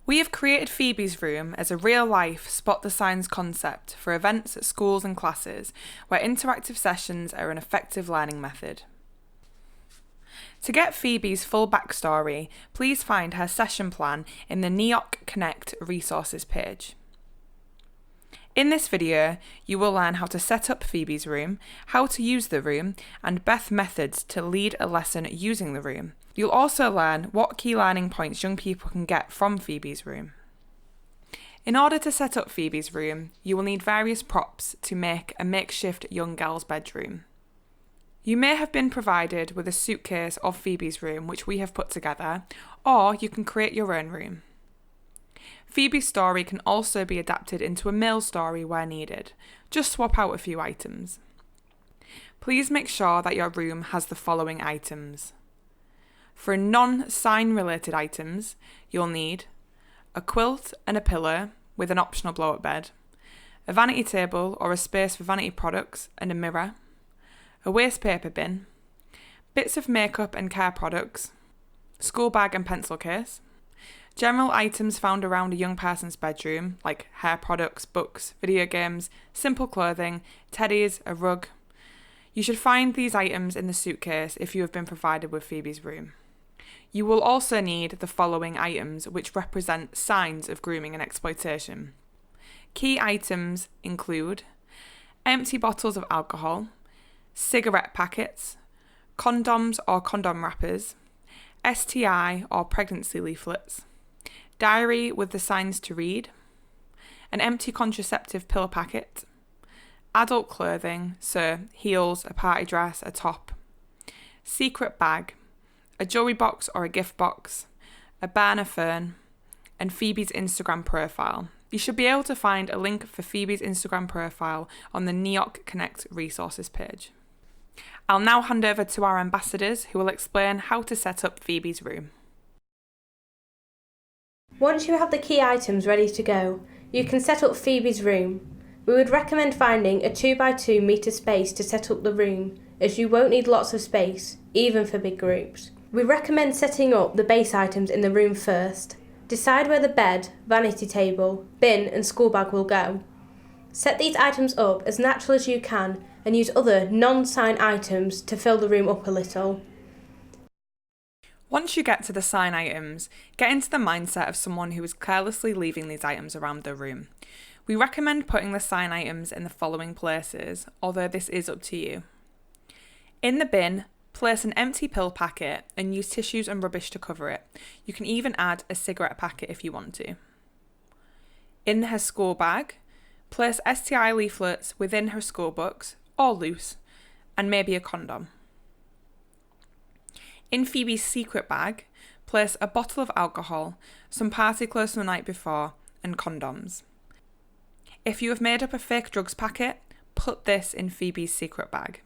We have created Phoebe's room as a real-life spot the signs concept for events at schools and classes where interactive sessions are an effective learning method. To get Phoebe's full backstory, please find her session plan in the NIOC Connect resources page. In this video, you will learn how to set up Phoebe's room, how to use the room, and best methods to lead a lesson using the room. You'll also learn what key learning points young people can get from Phoebe's room. In order to set up Phoebe's room, you will need various props to make a makeshift young girl's bedroom. You may have been provided with a suitcase of Phoebe's room which we have put together, or you can create your own room. Phoebe's story can also be adapted into a male story where needed. Just swap out a few items. Please make sure that your room has the following items. For non-sign related items, you'll need a quilt and a pillow with an optional blow-up bed, a vanity table or a space for vanity products and a mirror, a waste paper bin, bits of makeup and care products, school bag and pencil case, general items found around a young person's bedroom like hair products, books, video games, simple clothing, teddies, a rug. You should find these items in the suitcase if you have been provided with Phoebe's room. You will also need the following items which represent signs of grooming and exploitation. Key items include empty bottles of alcohol, cigarette packets, condoms or condom wrappers, STI or pregnancy leaflets, diary with the signs to read, an empty contraceptive pill packet, adult clothing, so heels, a party dress, a top, secret bag, a jewellery box or a gift box, a burner phone, and Phoebe's Instagram profile. You should be able to find a link for Phoebe's Instagram profile on the NIOC Connect resources page. I'll now hand over to our ambassadors who will explain how to set up Phoebe's room. Once you have the key items ready to go, you can set up Phoebe's room. We would recommend finding a 2x2 metre space to set up the room, as you won't need lots of space, even for big groups. We recommend setting up the base items in the room first. Decide where the bed, vanity table, bin and school bag will go. Set these items up as natural as you can and use other non-sign items to fill the room up a little. Once you get to the sign items, get into the mindset of someone who is carelessly leaving these items around their room. We recommend putting the sign items in the following places, although this is up to you. In the bin, place an empty pill packet and use tissues and rubbish to cover it. You can even add a cigarette packet if you want to. In her school bag, place STI leaflets within her school books, or loose, and maybe a condom. In Phoebe's secret bag, place a bottle of alcohol, some party clothes from the night before, and condoms. If you have made up a fake drugs packet, put this in Phoebe's secret bag.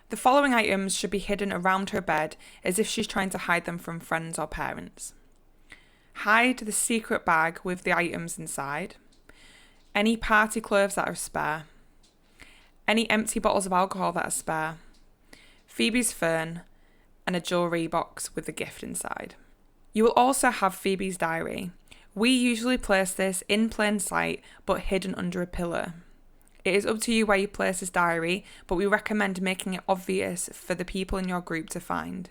The following items should be hidden around her bed as if she's trying to hide them from friends or parents. Hide the secret bag with the items inside, any party clothes that are spare, any empty bottles of alcohol that are spare, Phoebe's phone, and a jewellery box with the gift inside. You will also have Phoebe's diary. We usually place this in plain sight but hidden under a pillow. It is up to you where you place this diary, but we recommend making it obvious for the people in your group to find.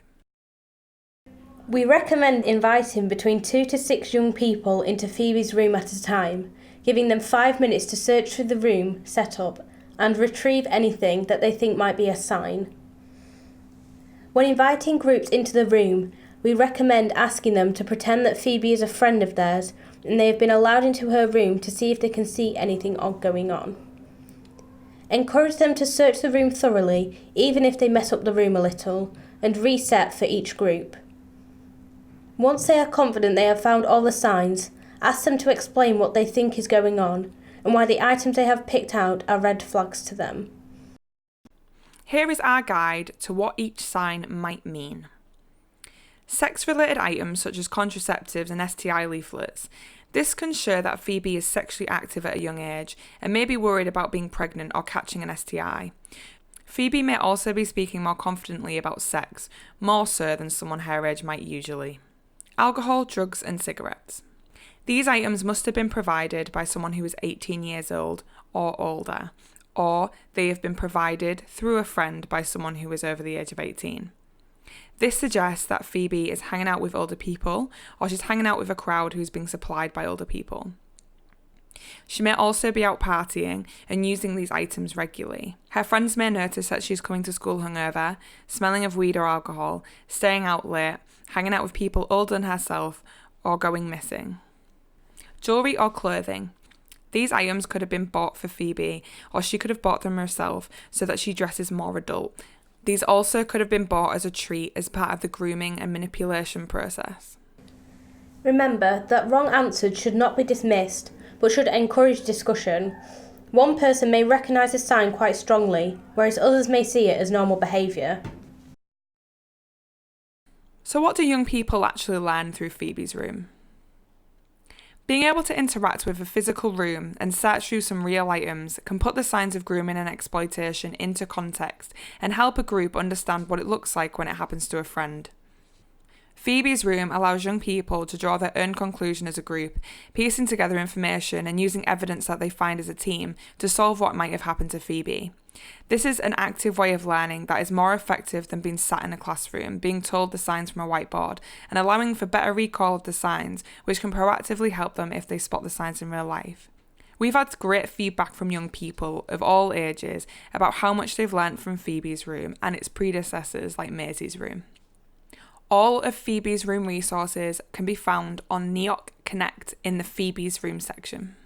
We recommend inviting between 2 to 6 young people into Phoebe's room at a time, giving them 5 minutes to search through the room set up and retrieve anything that they think might be a sign. When inviting groups into the room, we recommend asking them to pretend that Phoebe is a friend of theirs and they have been allowed into her room to see if they can see anything odd going on. Encourage them to search the room thoroughly, even if they mess up the room a little, and reset for each group. Once they are confident they have found all the signs, ask them to explain what they think is going on and why the items they have picked out are red flags to them. Here is our guide to what each sign might mean. Sex-related items such as contraceptives and STI leaflets. This can show that Phoebe is sexually active at a young age and may be worried about being pregnant or catching an STI. Phoebe may also be speaking more confidently about sex, more so than someone her age might usually. Alcohol, drugs and cigarettes. These items must have been provided by someone who was 18 years old or older, or they have been provided through a friend by someone who is over the age of 18. This suggests that Phoebe is hanging out with older people, or she's hanging out with a crowd who's being supplied by older people. She may also be out partying and using these items regularly. Her friends may notice that she's coming to school hungover, smelling of weed or alcohol, staying out late, hanging out with people older than herself, or going missing. Jewellery or clothing. These items could have been bought for Phoebe, or she could have bought them herself so that she dresses more adult. These also could have been bought as a treat as part of the grooming and manipulation process. Remember that wrong answers should not be dismissed, but should encourage discussion. One person may recognise a sign quite strongly, whereas others may see it as normal behaviour. So what do young people actually learn through Phoebe's room? Being able to interact with a physical room and search through some real items can put the signs of grooming and exploitation into context and help a group understand what it looks like when it happens to a friend. Phoebe's room allows young people to draw their own conclusion as a group, piecing together information and using evidence that they find as a team to solve what might have happened to Phoebe. This is an active way of learning that is more effective than being sat in a classroom, being told the signs from a whiteboard, and allowing for better recall of the signs, which can proactively help them if they spot the signs in real life. We've had great feedback from young people of all ages about how much they've learnt from Phoebe's room and its predecessors like Maisie's room. All of Phoebe's room resources can be found on NIOC Connect in the Phoebe's room section.